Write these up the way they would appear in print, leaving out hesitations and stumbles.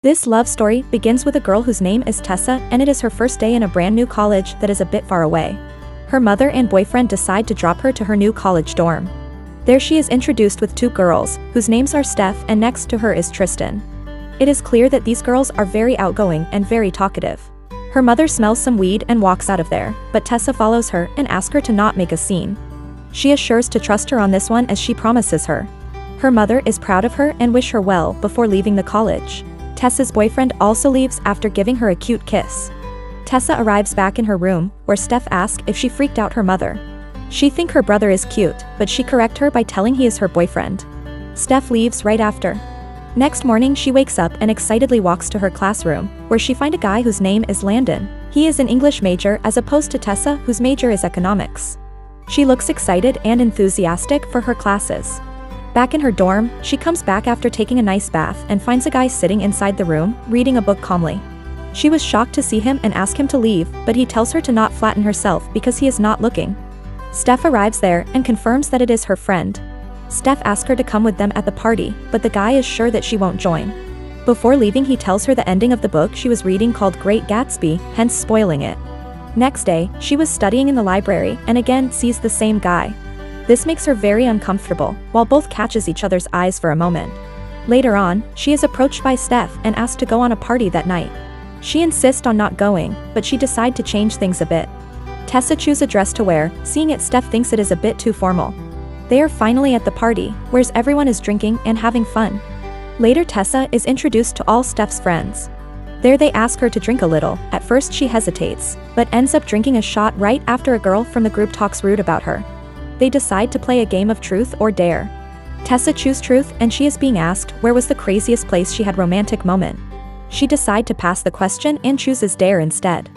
This love story begins with a girl whose name is Tessa, and it is her first day in a brand new college that is a bit far away. Her mother and boyfriend decide to drop her to her new college dorm. There she is introduced with two girls, whose names are Steph, and next to her is Tristan. It is clear that these girls are very outgoing and very talkative. Her mother smells some weed and walks out of there, but Tessa follows her and asks her to not make a scene. She assures to trust her on this one as she promises her. Her mother is proud of her and wish her well before leaving the college. Tessa's boyfriend also leaves after giving her a cute kiss. Tessa arrives back in her room, where Steph asks if she freaked out her mother. She thinks her brother is cute, but she corrects her by telling he is her boyfriend. Steph leaves right after. Next morning she wakes up and excitedly walks to her classroom, where she finds a guy whose name is Landon. He is an English major as opposed to Tessa, whose major is economics. She looks excited and enthusiastic for her classes. Back in her dorm, she comes back after taking a nice bath and finds a guy sitting inside the room, reading a book calmly. She was shocked to see him and asks him to leave, but he tells her to not flatten herself because he is not looking. Steph arrives there and confirms that it is her friend. Steph asks her to come with them at the party, but the guy is sure that she won't join. Before leaving, he tells her the ending of the book she was reading called Great Gatsby, hence spoiling it. Next day, she was studying in the library and again sees the same guy. This makes her very uncomfortable, while both catches each other's eyes for a moment. Later on, she is approached by Steph and asked to go on a party that night. She insists on not going, but she decides to change things a bit. Tessa chooses a dress to wear, seeing it Steph thinks it is a bit too formal. They are finally at the party, where everyone is drinking and having fun. Later Tessa is introduced to all Steph's friends. There they ask her to drink a little. At first she hesitates, but ends up drinking a shot right after a girl from the group talks rude about her. They decide to play a game of truth or dare. Tessa chooses truth and she is being asked where was the craziest place she had romantic moment. She decides to pass the question and chooses dare instead.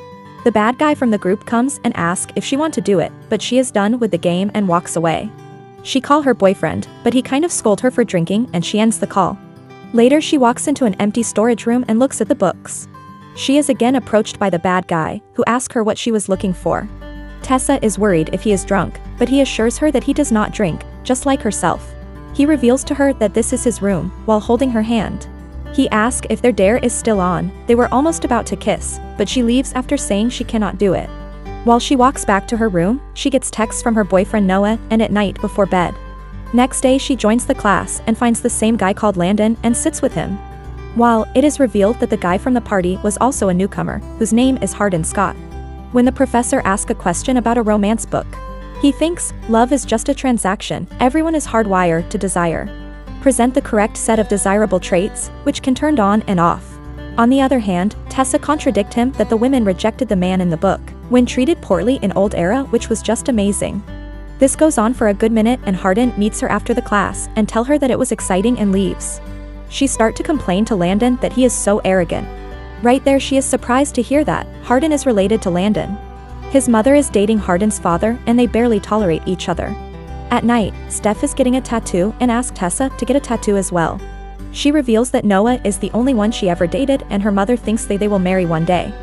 The bad guy from the group comes and asks if she wants to do it, but she is done with the game and walks away. She calls her boyfriend, but he kind of scolds her for drinking and she ends the call. Later she walks into an empty storage room and looks at the books. She is again approached by the bad guy, who asks her what she was looking for. Tessa is worried if he is drunk, but he assures her that he does not drink, just like herself. He reveals to her that this is his room, while holding her hand. He asks if their dare is still on. They were almost about to kiss, but she leaves after saying she cannot do it. While she walks back to her room, she gets texts from her boyfriend Noah, and at night before bed. Next day she joins the class and finds the same guy called Landon and sits with him. While it is revealed that the guy from the party was also a newcomer, whose name is Hardin Scott. When the professor asks a question about a romance book, he thinks, love is just a transaction, everyone is hardwired to desire. Present the correct set of desirable traits, which can turn on and off. On the other hand, Tessa contradicts him that the women rejected the man in the book, when treated poorly in old era, which was just amazing. This goes on for a good minute and Hardin meets her after the class and tell her that it was exciting and leaves. She starts to complain to Landon that he is so arrogant. Right there she is surprised to hear that Hardin is related to Landon. His mother is dating Hardin's father and they barely tolerate each other. At night, Steph is getting a tattoo and asks Tessa to get a tattoo as well. She reveals that Noah is the only one she ever dated and her mother thinks they will marry one day.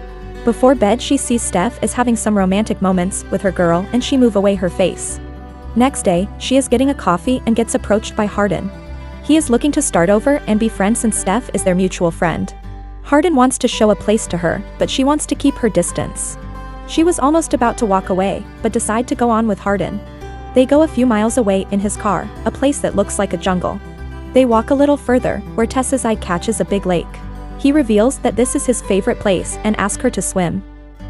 Before bed she sees Steph is having some romantic moments with her girl and she moves away her face. Next day, she is getting a coffee and gets approached by Hardin. He is looking to start over and be friends since Steph is their mutual friend. Hardin wants to show a place to her, but she wants to keep her distance. She was almost about to walk away, but decide to go on with Hardin. They go a few miles away in his car, a place that looks like a jungle. They walk a little further, where Tessa's eye catches a big lake. He reveals that this is his favorite place and asks her to swim.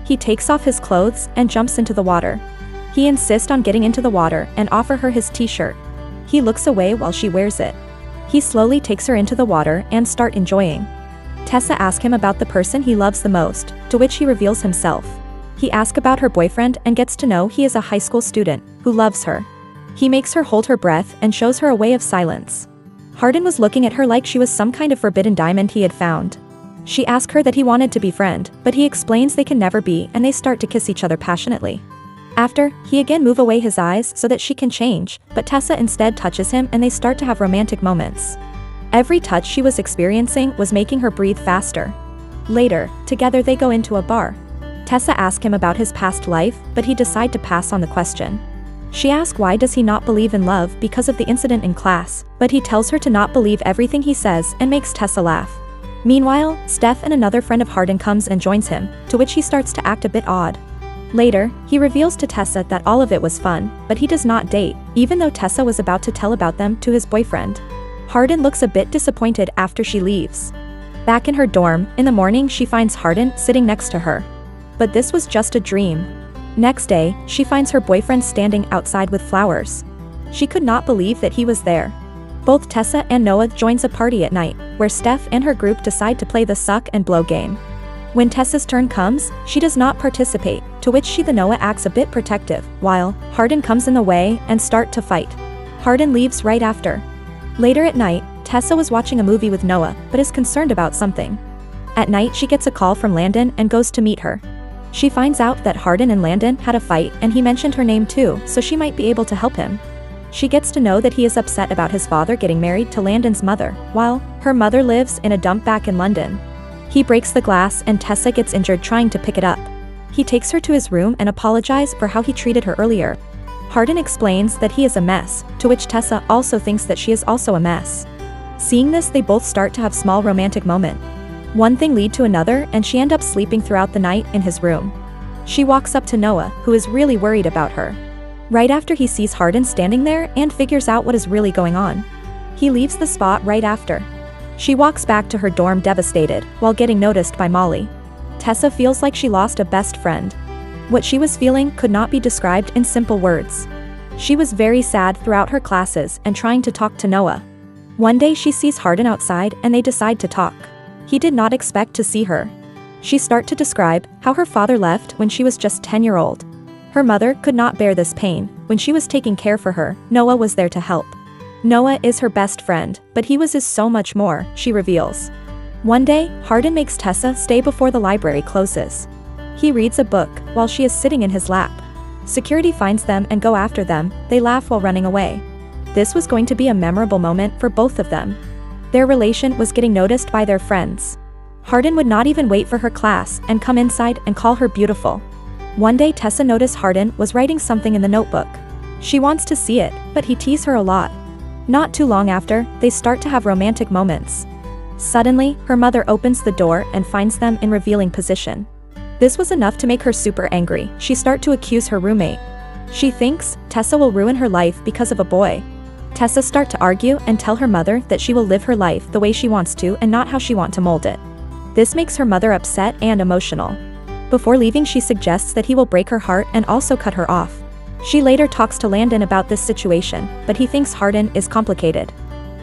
He takes off his clothes and jumps into the water. He insists on getting into the water and offer her his t-shirt. He looks away while she wears it. He slowly takes her into the water and start enjoying. Tessa asks him about the person he loves the most, to which he reveals himself. He asks about her boyfriend and gets to know he is a high school student who loves her. He makes her hold her breath and shows her a way of silence. Hardin was looking at her like she was some kind of forbidden diamond he had found. She asks her that he wanted to be friend, but he explains they can never be and they start to kiss each other passionately. After, he again moves away his eyes so that she can change, but Tessa instead touches him and they start to have romantic moments. Every touch she was experiencing was making her breathe faster. Later, together they go into a bar. Tessa asks him about his past life, but he decides to pass on the question. She asks why does he not believe in love because of the incident in class, but he tells her to not believe everything he says and makes Tessa laugh. Meanwhile, Steph and another friend of Hardin comes and joins him, to which he starts to act a bit odd. Later, he reveals to Tessa that all of it was fun, but he does not date, even though Tessa was about to tell about them to his boyfriend. Hardin looks a bit disappointed after she leaves. Back in her dorm, in the morning she finds Hardin sitting next to her. But this was just a dream. Next day, she finds her boyfriend standing outside with flowers. She could not believe that he was there. Both Tessa and Noah joins a party at night, where Steph and her group decide to play the suck and blow game. When Tessa's turn comes, she does not participate, to which she the Noah acts a bit protective, while Hardin comes in the way and start to fight. Hardin leaves right after. Later at night, Tessa was watching a movie with Noah, but is concerned about something. At night she gets a call from Landon and goes to meet her. She finds out that Hardin and Landon had a fight and he mentioned her name too, so she might be able to help him. She gets to know that he is upset about his father getting married to Landon's mother, while her mother lives in a dump back in London. He breaks the glass and Tessa gets injured trying to pick it up. He takes her to his room and apologizes for how he treated her earlier. Hardin explains that he is a mess, to which Tessa also thinks that she is also a mess. Seeing this, they both start to have small romantic moment. One thing lead to another and she ends up sleeping throughout the night in his room. She walks up to Noah, who is really worried about her. Right after he sees Hardin standing there and figures out what is really going on. He leaves the spot right after. She walks back to her dorm devastated, while getting noticed by Molly. Tessa feels like she lost a best friend. What she was feeling could not be described in simple words. She was very sad throughout her classes and trying to talk to Noah. One day she sees Hardin outside and they decide to talk. He did not expect to see her. She starts to describe how her father left when she was just 10-year-old. Her mother could not bear this pain. When she was taking care for her, Noah was there to help. Noah is her best friend, but he was so much more, she reveals. One day, Hardin makes Tessa stay before the library closes. He reads a book while she is sitting in his lap. Security finds them and go after them. They laugh while running away. This was going to be a memorable moment for both of them. Their relation was getting noticed by their friends. Hardin would not even wait for her class and come inside and call her beautiful. One day Tessa noticed Hardin was writing something in the notebook. She wants to see it, but he teases her a lot. Not too long after, they start to have romantic moments. Suddenly, her mother opens the door and finds them in revealing position. This was enough to make her super angry. She starts to accuse her roommate. She thinks Tessa will ruin her life because of a boy. Tessa starts to argue and tell her mother that she will live her life the way she wants to and not how she wants to mold it. This makes her mother upset and emotional. Before leaving, she suggests that he will break her heart and also cut her off. She later talks to Landon about this situation, but he thinks Hardin is complicated.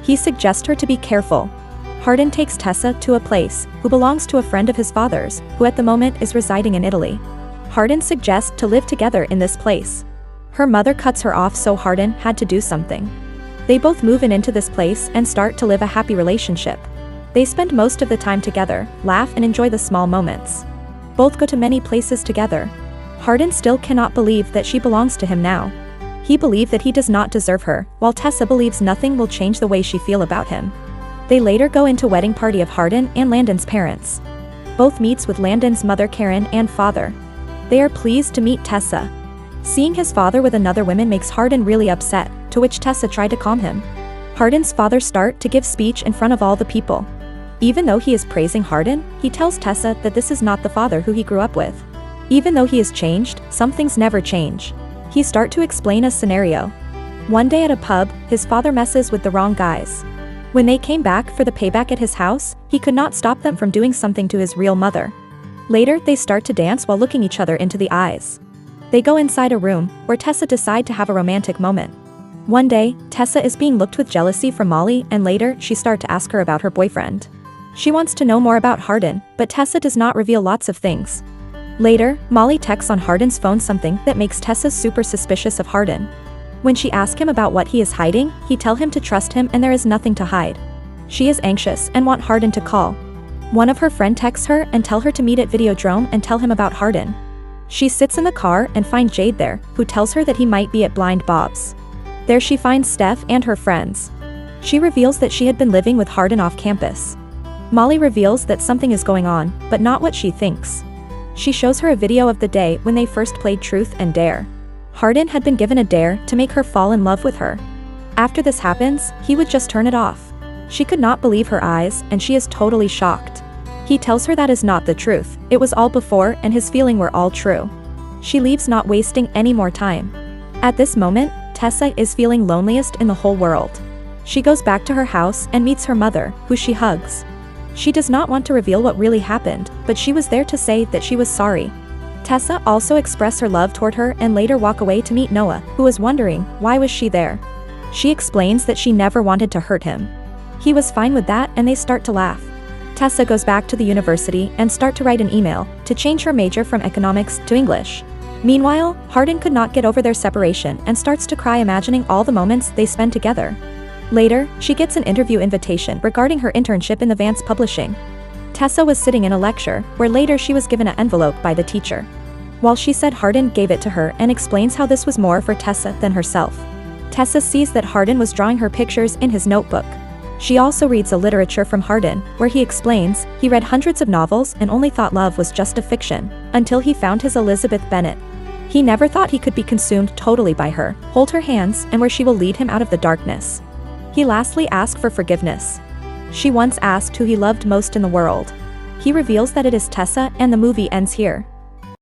He suggests her to be careful. Hardin takes Tessa to a place who belongs to a friend of his father's, who at the moment is residing in Italy. Hardin suggests to live together in this place. Her mother cuts her off, so Hardin had to do something. They both move into this place and start to live a happy relationship. They spend most of the time together, laugh and enjoy the small moments. Both go to many places together. Hardin still cannot believe that she belongs to him now. He believes that he does not deserve her, while Tessa believes nothing will change the way she feels about him. They later go into wedding party of Hardin and Landon's parents. Both meets with Landon's mother Karen and father. They are pleased to meet Tessa. Seeing his father with another woman makes Hardin really upset, to which Tessa tried to calm him. Hardin's father start to give speech in front of all the people. Even though he is praising Hardin, he tells Tessa that this is not the father who he grew up with. Even though he has changed, some things never change. He start to explain a scenario. One day at a pub, his father messes with the wrong guys. When they came back for the payback at his house, he could not stop them from doing something to his real mother. Later, they start to dance while looking each other into the eyes. They go inside a room, where Tessa decide to have a romantic moment. One day, Tessa is being looked with jealousy from Molly, and later, she start to ask her about her boyfriend. She wants to know more about Hardin, but Tessa does not reveal lots of things. Later, Molly texts on Hardin's phone something that makes Tessa super suspicious of Hardin. When she asks him about what he is hiding, he tells him to trust him and there is nothing to hide. She is anxious and wants Hardin to call. One of her friends texts her and tells her to meet at Videodrome and tell him about Hardin. She sits in the car and finds Jade there, who tells her that he might be at Blind Bob's. There she finds Steph and her friends. She reveals that she had been living with Hardin off campus. Molly reveals that something is going on, but not what she thinks. She shows her a video of the day when they first played Truth and Dare. Hardin had been given a dare to make her fall in love with her. After this happens, he would just turn it off. She could not believe her eyes, and she is totally shocked. He tells her that is not the truth, it was all before and his feeling were all true. She leaves, not wasting any more time. At this moment, Tessa is feeling loneliest in the whole world. She goes back to her house and meets her mother, who she hugs. She does not want to reveal what really happened, but she was there to say that she was sorry. Tessa also expressed her love toward her and later walk away to meet Noah, who was wondering, why was she there? She explains that she never wanted to hurt him. He was fine with that and they start to laugh. Tessa goes back to the university and start to write an email to change her major from economics to English. Meanwhile, Hardin could not get over their separation and starts to cry imagining all the moments they spend together. Later, she gets an interview invitation regarding her internship in the Vance Publishing. Tessa was sitting in a lecture, where later she was given an envelope by the teacher. While she said Hardin gave it to her and explains how this was more for Tessa than herself. Tessa sees that Hardin was drawing her pictures in his notebook. She also reads a literature from Hardin, where he explains he read hundreds of novels and only thought love was just a fiction, until he found his Elizabeth Bennet. He never thought he could be consumed totally by her, hold her hands, and where she will lead him out of the darkness. He lastly asks for forgiveness. She once asked who he loved most in the world. He reveals that it is Tessa, and the movie ends here.